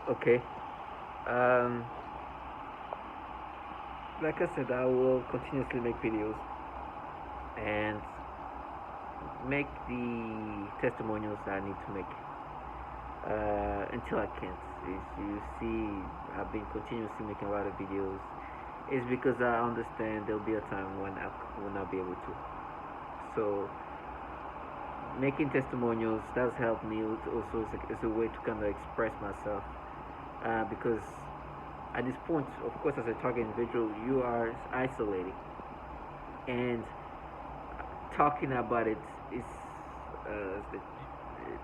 Okay. Um, like I said, I will continuously make videos and make the testimonials that I need to make until I can't. As you see, I've been continuously making a lot of videos. It's because I understand there'll be a time when I will not be able to. So making testimonials does help me also as a way to kind of express myself because at this point, of course, as a target individual, you are isolated, and talking about it is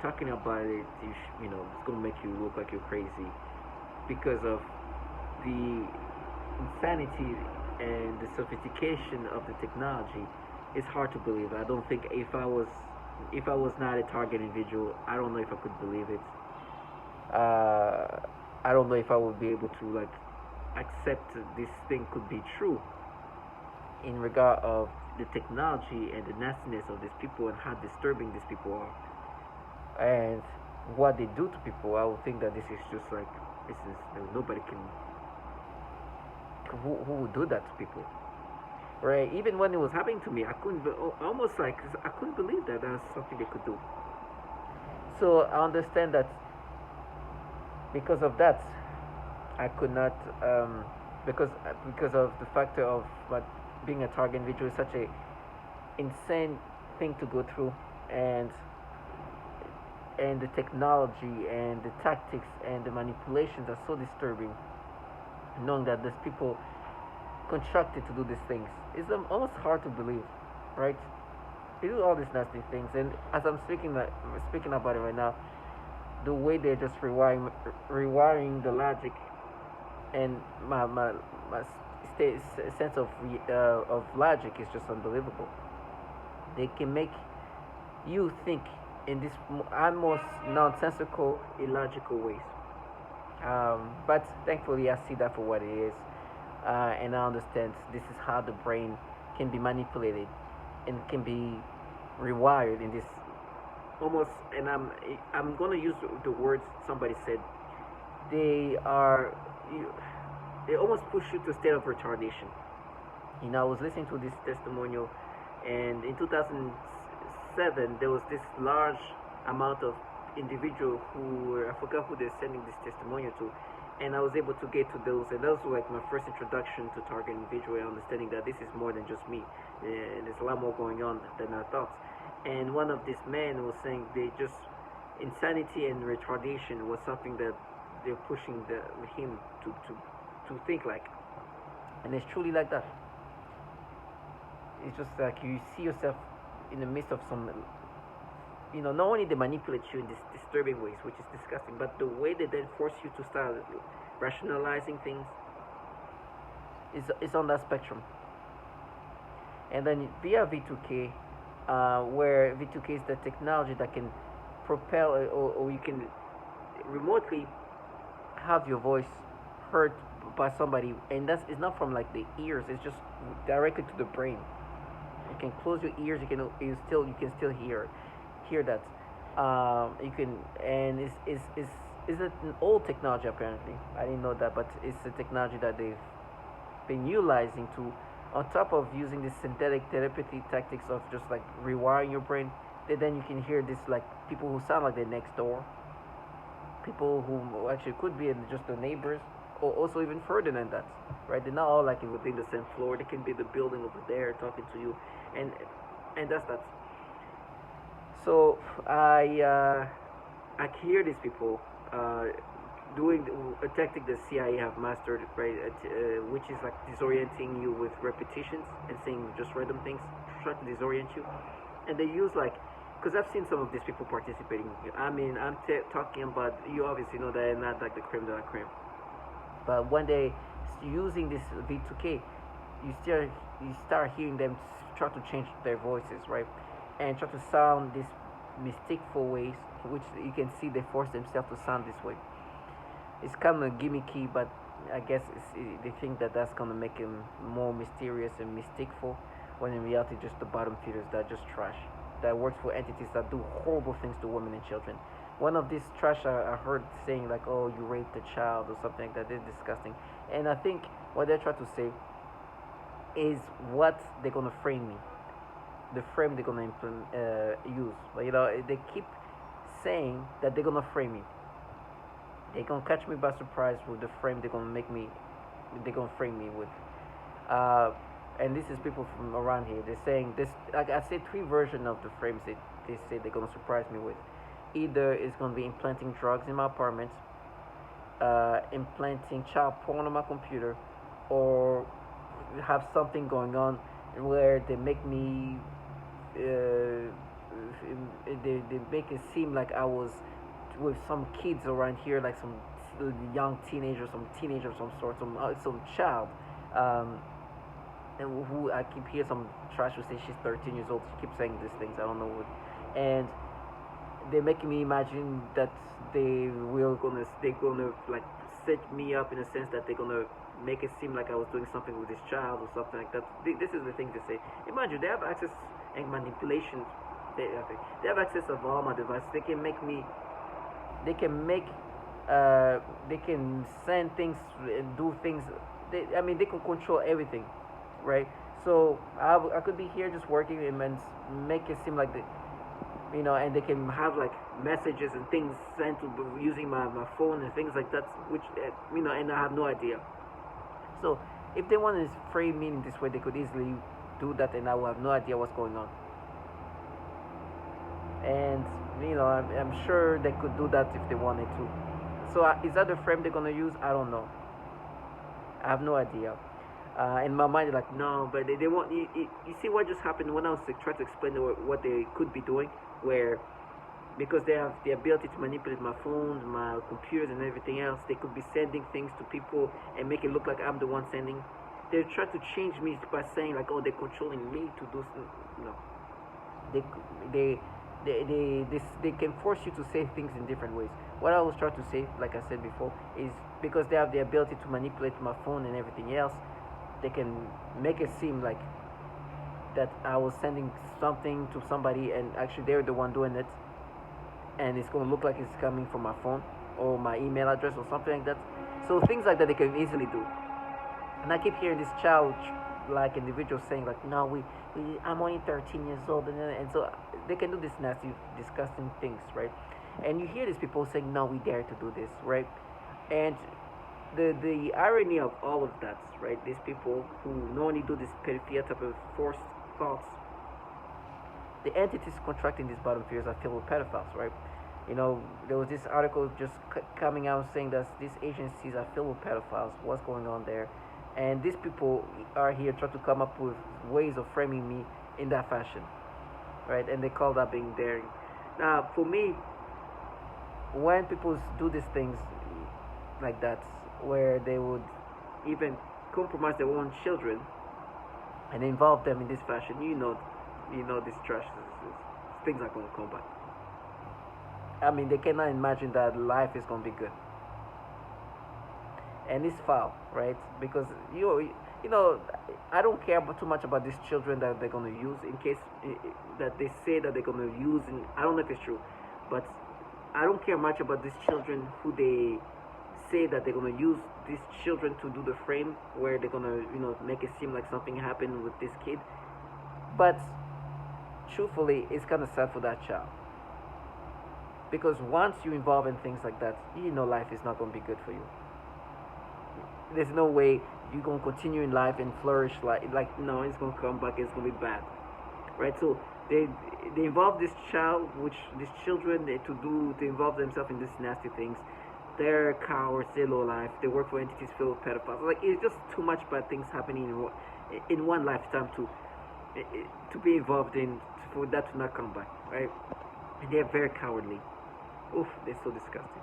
talking about it. It's gonna make you look like you're crazy because of the insanity and the sophistication of the technology. It's hard to believe. I don't think if I was not a target individual, I don't know if I could believe it. Uh, I don't know if I would be able to like accept this thing could be true in regard of the technology and the nastiness of these people and how disturbing these people are and what they do to people. I would think that this is just like this is nobody can who would do that to people, right? Even when it was happening to me, I couldn't almost like I couldn't believe that that's something they could do. So I understand that because of that, I could not because of the factor of what being a target individual is such a insane thing to go through, and the technology and the tactics and the manipulations are so disturbing. Knowing that these people constructed to do these things is almost hard to believe, right? They do all these nasty things, and as I'm speaking about it right now, the way they're just rewiring the logic and my sense of logic is just unbelievable. They can make you think in this almost nonsensical, illogical ways. But thankfully, I see that for what it is, and I understand this is how the brain can be manipulated and can be rewired in this almost. And I'm gonna use the words somebody said. They are you, they almost push you to a state of retardation. I was listening to this testimonial, and in 2007, there was this large amount of individual who were, I forgot who they're sending this testimonial to, and I was able to get to those, and those were like my first introduction to target individual and understanding that this is more than just me, and there's a lot more going on than I thought. And one of these men was saying they just insanity and retardation was something that they're pushing him to think like, and it's truly like that. It's just like you see yourself in the midst of some, not only they manipulate you in these disturbing ways, which is disgusting, but the way they then force you to start rationalizing things is on that spectrum. And then via V2K, where V2K is the technology that can propel or you can remotely have your voice heard by somebody, and that's it's not from like the ears, it's just directly to the brain. You can close your ears, you can still hear that. You can, and is it an old technology apparently? I didn't know that, but it's a technology that they've been utilizing to, on top of using this synthetic telepathy tactics of just like rewiring your brain, then you can hear this like people who sound like they're next door, people who actually could be just the neighbors, or also even further than that, right? They're not all like within the same floor. They can be the building over there talking to you, and that's that. So I hear these people doing a tactic the CIA have mastered, right? Which is like disorienting you with repetitions and saying just random things, try to disorient you, and they use like. Because I've seen some of these people participating. I mean, I'm talking about, you obviously know that I'm not like the creme de la creme. But when they using this V2K, you start hearing them try to change their voices, right, and try to sound these mysticful ways, which you can see they force themselves to sound this way. It's kind of gimmicky, but I guess they think that that's gonna make him more mysterious and mysticful, when in reality, just the bottom feeders that are just trash, that works for entities that do horrible things to women and children. One of these trash I heard saying like, "Oh, you raped a child" or something like that. It's disgusting. And I think what they're trying to say is what they're gonna frame me, the frame they're gonna use. But they keep saying that they're gonna frame me. They're gonna catch me by surprise with the frame they're gonna make me. They're gonna frame me with. Uh, and this is people from around here. They're saying this. Like I said, three versions of the frames they say they're gonna surprise me with. Either it's gonna be implanting drugs in my apartment, implanting child porn on my computer, or have something going on where they make me they make it seem like I was with some kids around here, like some young teenager, some teenager of some sort, some child. Um, and who I keep hearing some trash who say she's 13 years old. She keeps saying these things. I don't know what, and they're making me imagine that they're gonna like set me up in a sense that they're gonna make it seem like I was doing something with this child or something like that. This is the thing they say. Imagine they have access and manipulation. They have access of all my devices. They can make me. They can make. They can send things and do things. I mean, they can control everything, right? So I could be here just working and make it seem like and they can have like messages and things sent to using my phone and things like that, which and I have no idea. So if they want to frame me in this way, they could easily do that, and I will have no idea what's going on. And I'm sure they could do that if they wanted to. So is that the frame they're gonna use? I don't know. I have no idea. In my mind, they're like, no, but they want you see what just happened when I was like, trying to explain what they could be doing, where because they have the ability to manipulate my phones, my computers, and everything else, they could be sending things to people and make it look like I'm the one sending. They try to change me by saying like, oh, they're controlling me to do. No, they they they can force you to say things in different ways. What I was trying to say, like I said before, is because they have the ability to manipulate my phone and everything else, they can make it seem like that I was sending something to somebody and actually they're the one doing it, and it's going to look like it's coming from my phone or my email address or something like that. So things like that they can easily do. And I keep hearing this child like individual saying like, no, I'm only 13 years old, and so they can do this nasty, disgusting things, right? And you hear these people saying, no, we dare to do this, right? And the irony of all of that, right? These people who not only do this pedophilia type of forced thoughts, the entities contracting these bottom fears are filled with pedophiles, right? There was this article just coming out saying that these agencies are filled with pedophiles. What's going on there? And these people are here trying to come up with ways of framing me in that fashion, right? And they call that being daring. Now, for me, when people do these things like that, where they would even compromise their own children and involve them in this fashion, this trash, things are going to come back. I mean, they cannot imagine that life is going to be good, and it's foul, right? Because I don't care too much about these children that they're going to use in case that they say that they're going to use. And I don't know if it's true, but I don't care much about these children who they say that they're going to use these children to do the frame where they're going to make it seem like something happened with this kid. But truthfully, it's kind of sad for that child, because once you involve in things like that, life is not going to be good for you. There's no way you're going to continue in life and flourish. Like no, it's going to come back, it's going to be bad, right? So they involve this child, which these children to involve themselves in these nasty things. They're cowards, they're low life, they work for entities filled with pedophiles. Like, it's just too much bad things happening in one lifetime to be involved in, for that to not come back, right? And they're very cowardly. Oof, they're so disgusting.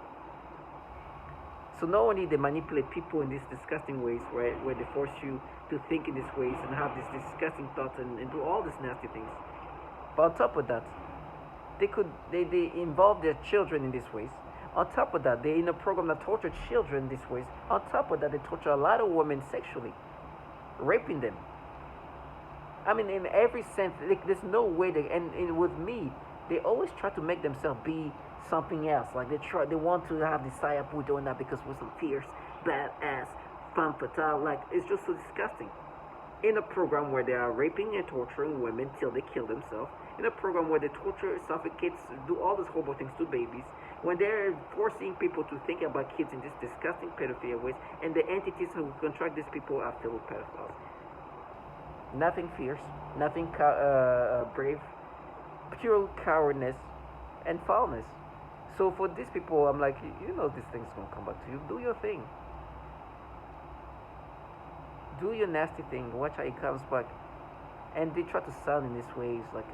So not only they manipulate people in these disgusting ways, right, where they force you to think in these ways and have these disgusting thoughts and do all these nasty things, but on top of that, they involve their children in these ways. On top of that, they're in a program that tortures children these ways. On top of that, they torture a lot of women sexually, raping them. I mean, in every sense, there's no way and with me, they always try to make themselves be something else. Like they want to have the Saya doing that because we're some fierce, badass, femme fatale. Like it's just so disgusting. In a program where they are raping and torturing women till they kill themselves, in a program where they torture, suffocate, do all these horrible things to babies, when they're forcing people to think about kids in this disgusting pedophile ways, and the entities who contract these people are filled with pedophiles. Nothing fierce, nothing brave, pure cowardness and foulness. So for these people, I'm like, you know, these things gonna come back to you. Do your thing. Do your nasty thing. Watch how it comes back. And they try to sound in these ways like,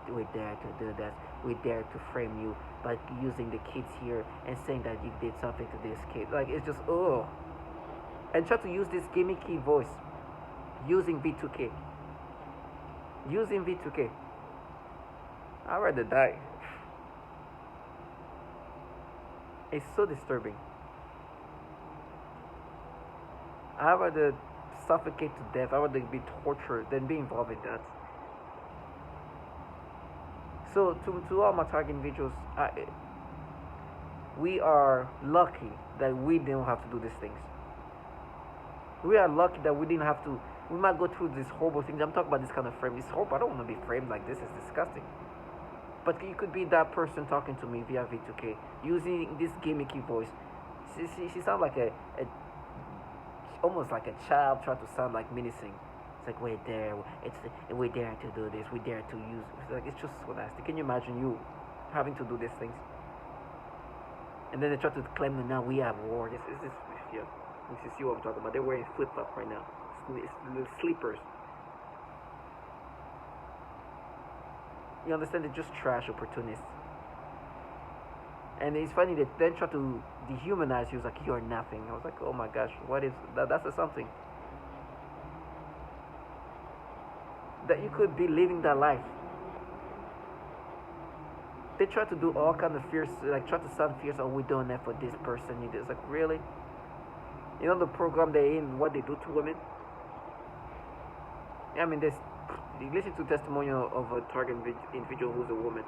we dare to do that. We dare to frame you by using the kids here and saying that you did something to this kid. Like it's just and try to use this gimmicky voice, using V2K, using V2K. I'd rather die. It's so disturbing. I'd rather suffocate to death. I'd rather be tortured than be involved in that. So to all my target individuals, we are lucky that we didn't have to do these things. We are lucky that we didn't have to. We might go through these horrible things. I'm talking about this kind of frame. It's horrible. I don't want to be framed like this. It's disgusting. But you could be that person talking to me via V2K using this gimmicky voice. She sounds like a almost like a child trying to sound like menacing. It's like we're there. We dare to do this. We dare to use. It's just so nasty. Can you imagine you having to do these things? And then they try to claim that now we have war. This is yeah. You see what I'm talking about? They're wearing flip flops right now. It's little sleepers. You understand? They're just trash opportunists. And it's funny that then try to dehumanize you. It's like you're nothing. I was like, oh my gosh, what is that? That's something that you could be living that life. They try to do all kind of fierce, like try to sound fierce. Oh, we're doing that for this person. It's like really, you know the program they're in, what they do to women. I mean, you listen to testimonial of a target individual who's a woman.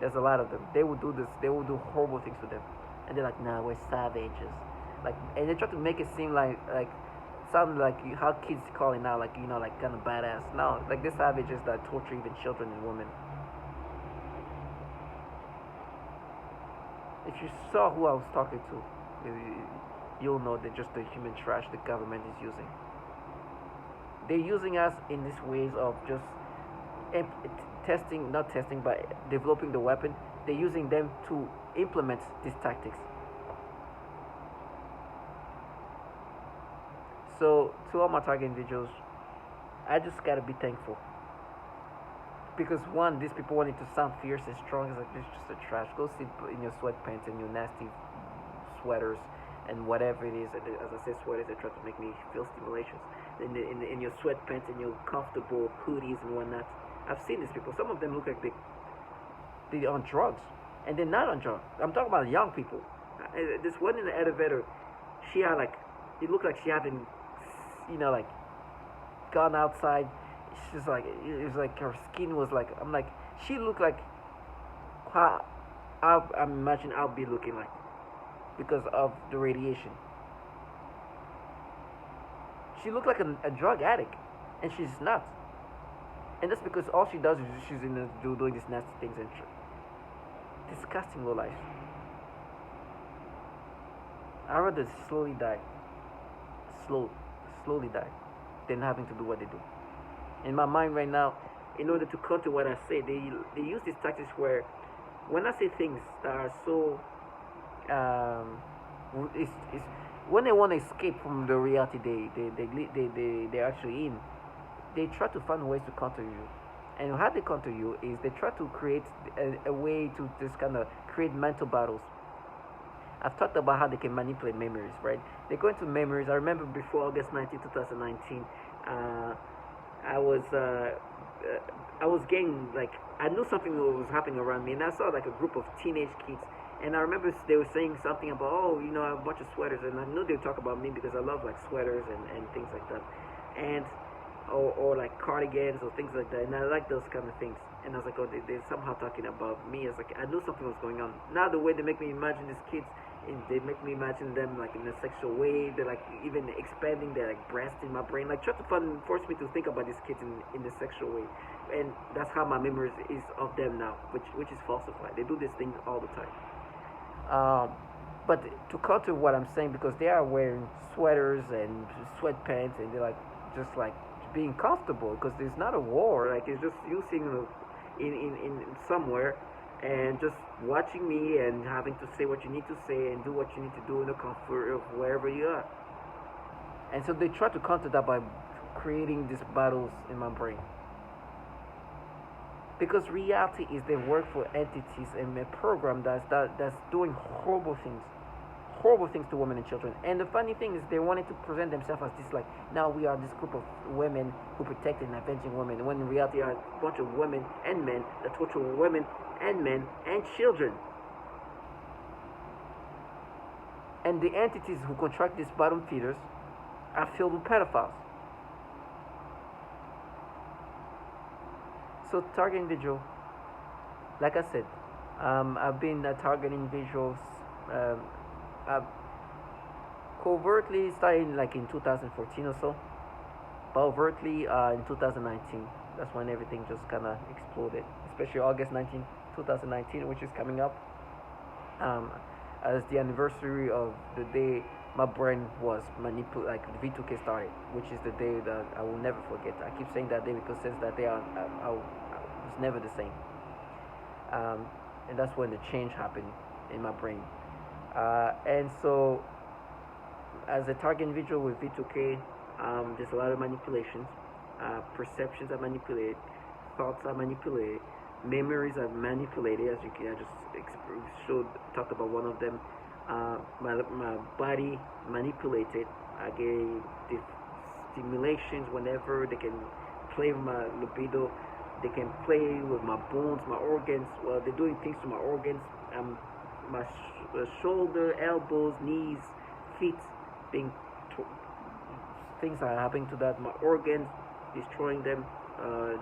There's a lot of them. They will do this. They will do horrible things to them, and they're like, "Nah, we're savages." Like, and they try to make it seem like sound like how kids call it now, like like kind of badass. No, like they're savages that torture even children and women. If you saw who I was talking to, you'll know that just the human trash the government is using. They're using us in these ways of just testing, not testing, but developing the weapon. They're using them to implement these tactics. So, to all my target individuals, I just gotta be thankful. Because one, these people wanting to sound fierce and strong. It's like, this is just a trash. Go sit in your sweatpants and your nasty sweaters and whatever it is. As I say sweaters, they try to make me feel stimulations. In your sweatpants and your comfortable hoodies and whatnot. I've seen these people. Some of them look like they're on drugs. And they're not on drugs. I'm talking about young people. This one in the elevator, she had it looked like she hadn't, like, gone outside. She's like, it was like her skin was like, I'm like, she looked like how I imagine I'll be looking like because of the radiation. She looked like a drug addict, and she's not. And that's because all she does is she's doing these nasty things and disgusting low life. I'd rather slowly die, slowly die, than having to do what they do. In my mind right now, in order to counter what I say, they use these tactics where, when I say things that are so, it's when they want to escape from the reality they're actually in, they try to find ways to counter you. And how they counter you is they try to create a way to just kind of create mental battles. I've talked about how they can manipulate memories, right? They go into memories. I remember before August 19, 2019, I was getting, like, I knew something was happening around me, and I saw like a group of teenage kids, and I remember they were saying something about, oh, I have a bunch of sweaters, and I knew they would talk about me because I love like sweaters and things like that. And or like cardigans or things like that. And I like those kind of things. And I was like, oh, they're somehow talking about me. I was like, I knew something was going on. Now the way they make me imagine these kids, they make me imagine them like in a sexual way. They're like even expanding their like breast in my brain, like try to force me to think about these kids in a sexual way. And that's how my memory is of them now, which is falsified. They do this thing all the time. Um, but to counter what I'm saying, because they are wearing sweaters and sweatpants, and they're like just like being comfortable, because there's not a war. Like it's just you seeing in somewhere, and just watching me and having to say what you need to say and do what you need to do in the comfort of wherever you are. And so they try to counter that by creating these battles in my brain. Because reality is they work for entities and a program that's doing horrible things to women and children. And the funny thing is, they wanted to present themselves as this, like, now we are this group of women who protect and avenging women, when in reality are a bunch of women and men that torture women and men and children. And the entities who contract these bottom feeders are filled with pedophiles. So target individual, like I said, I've been targeting individuals. I've covertly started like in 2014 or so, but overtly in 2019. That's when everything just kind of exploded, especially August 19, 2019, which is coming up as the anniversary of the day my brain was manipulated, like V2K started, which is the day that I will never forget. I keep saying that day because since that day I was never the same. And that's when the change happened in my brain. And so, as a target individual with V2K, there's a lot of manipulations. Perceptions are manipulated, thoughts are manipulated, memories are manipulated. As you can, I just talked about one of them. My body manipulated. I get stimulations whenever they can play with my libido. They can play with my bones, my organs. Well, they're doing things to my organs. My shoulder, elbows, knees, feet, things are happening to that. My organs, destroying them.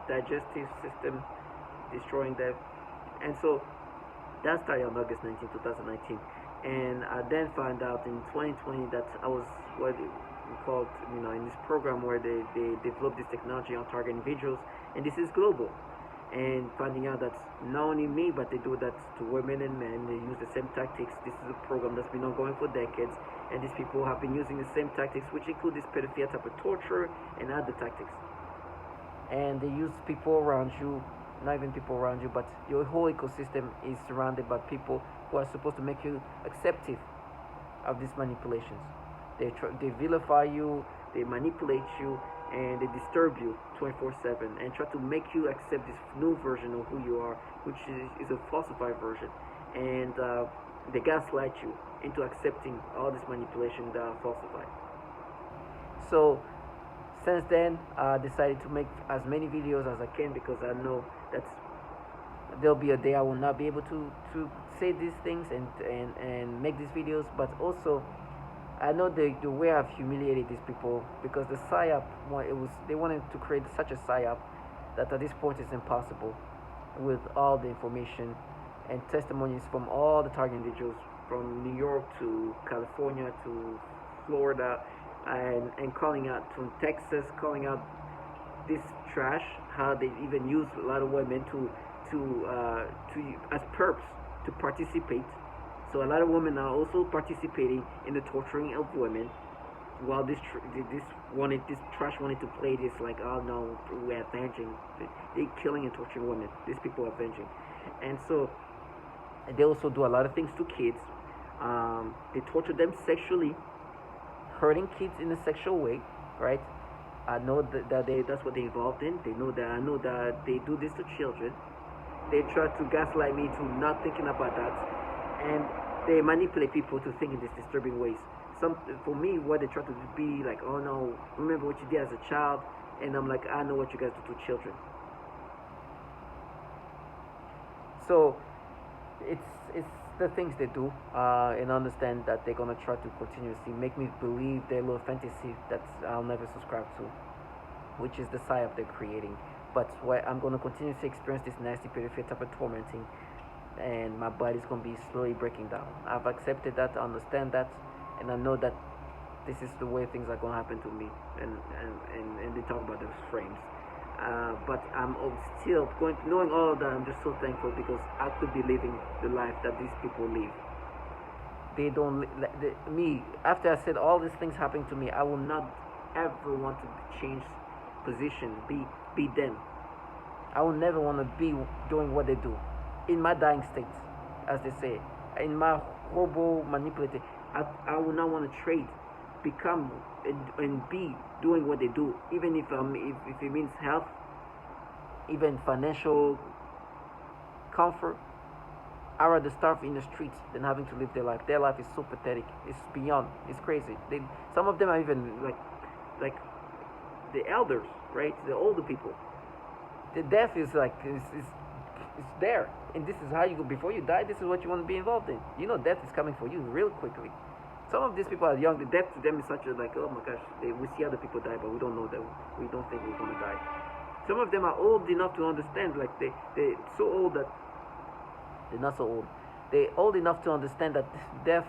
Digestive system, destroying them. And so that started on August 19, 2019. And I then found out in 2020 that I was what we called, in this program where they developed this technology on target individuals, and this is global. And finding out that not only me, but they do that to women and men. They use the same tactics. This is a program that's been ongoing for decades, and these people have been using the same tactics, which include this pedophilia type of torture and other tactics. And they use people around you, not even people around you, but your whole ecosystem is surrounded by people who are supposed to make you acceptive of these manipulations. They vilify you, they manipulate you, and they disturb you 24/7 and try to make you accept this new version of who you are, which is a falsified version. And they gaslight you into accepting all this manipulation that are falsified. So since then, I decided to make as many videos as I can, because I know that there'll be a day I will not be able to say these things and make these videos. But also, I know the way I've humiliated these people, because the psyop, they wanted to create such a psyop that at this point it's impossible, with all the information and testimonies from all the target individuals, from New York to California to Florida, and calling out from Texas, calling out this trash, how they even use a lot of women to as perps to participate. So a lot of women are also participating in the torturing of women, while this trash wanted to play this like, oh no, we're avenging. They're killing and torturing women. These people are avenging. And so they also do a lot of things to kids. They torture them sexually, hurting kids in a sexual way, right? I know that that's what they're involved in. I know that they do this to children. They try to gaslight me to not thinking about that, and they manipulate people to think in these disturbing ways. For me, what they try to be like, oh no, remember what you did as a child, and I'm like, I know what you guys do to children. So it's the things they do, and understand that they're gonna try to continuously make me believe their little fantasy that I'll never subscribe to. which is the psyop they're creating. But why I'm gonna continue to experience this nasty pedophilia type of tormenting, and my body's gonna be slowly breaking down. I've accepted that, I understand that, and I know that this is the way things are gonna happen to me. And they talk about those frames. But I'm still going, knowing all of that. I'm just so thankful because I could be living the life that these people live. They don't me. After I said all these things happening to me, I will not ever want to change position. Be them. I will never want to be doing what they do. In my dying state, as they say, in my horrible manipulative, I will not want to trade, become and be doing what they do, even if it means health, even financial comfort. I'd rather starve in the streets than having to live their life. Their life is so pathetic. It's beyond. It's crazy. Some of them are even like the elders, right? The older people. The death is like it's there, and this is how you go before you die. This is what you want to be involved in. You know, death is coming for you real quickly. Some of these people are young. The death to them is such a like, oh my gosh, we see other people die, but we don't know that. We don't think we're gonna die. Some of them are old enough to understand. Like they're so old that they're not so old. They're old enough to understand that death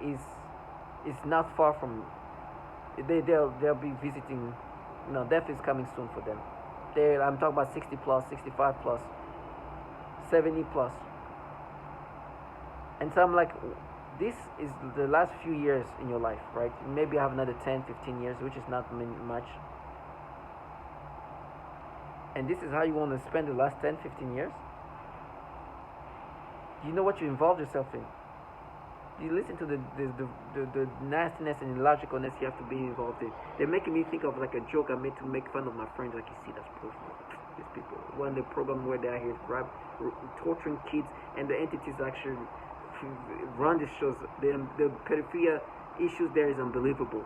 is not far from. They'll be visiting. You know, death is coming soon for them. I'm talking about 60 plus, 65 plus, 70 plus. And so I'm like, this is the last few years in your life, right? Maybe you have another 10, 15 years, which is not much. And this is how you want to spend the last 10, 15 years? Do you know what you involved yourself in? You listen to the nastiness and illogicalness you have to be involved in. They're making me think of like a joke I made to make fun of my friends. Like, you see, that's proof. These people. One the program where they're here torturing kids, and the entities actually run the shows. The pedophilia issues there is unbelievable.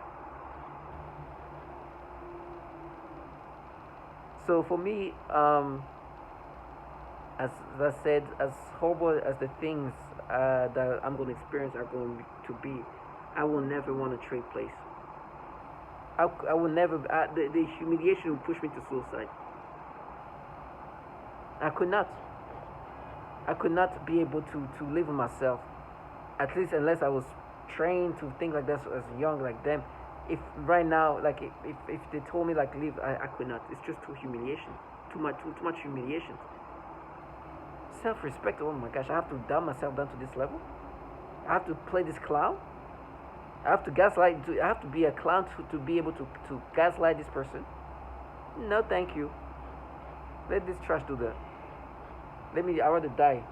So for me, as I said, as horrible as the things that I'm going to experience are going to be, I will never want to trade place. I will never. The humiliation will push me to suicide. I could not. I could not be able to live with myself, at least unless I was trained to think like that as young like them. If right now, like if they told me like leave, I could not. It's just too humiliation, too much humiliation. Self-respect. Oh my gosh, I have to dumb myself down to this level. I have to play this clown. I have to gaslight. I have to be a clown to be able to gaslight this person. No, thank you. Let this trash do that. I'd rather die.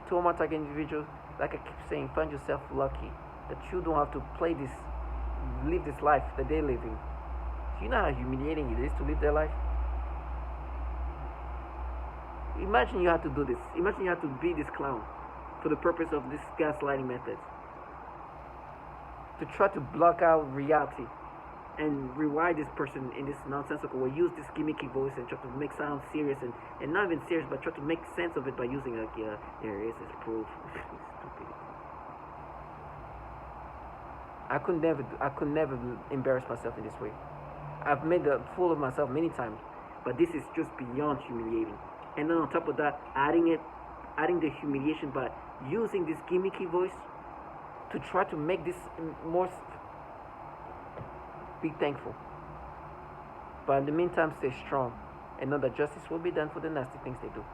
To all my target individuals, like I keep saying, find yourself lucky that you don't have to live this life that they're living. Do you know how humiliating it is to live their life? Imagine you have to do this. Imagine you have to be this clown for the purpose of this gaslighting method. To try to block out reality and rewire this person in this nonsensical way. Use this gimmicky voice and try to make sound serious and not even serious, but try to make sense of it by using like, yeah, there it is, it's proof. Stupid. I could never embarrass myself in this way. I've made a fool of myself many times, but this is just beyond humiliating. And then on top of that, adding the humiliation by using this gimmicky voice to try to make this more. Be thankful. But in the meantime, stay strong and know that justice will be done for the nasty things they do.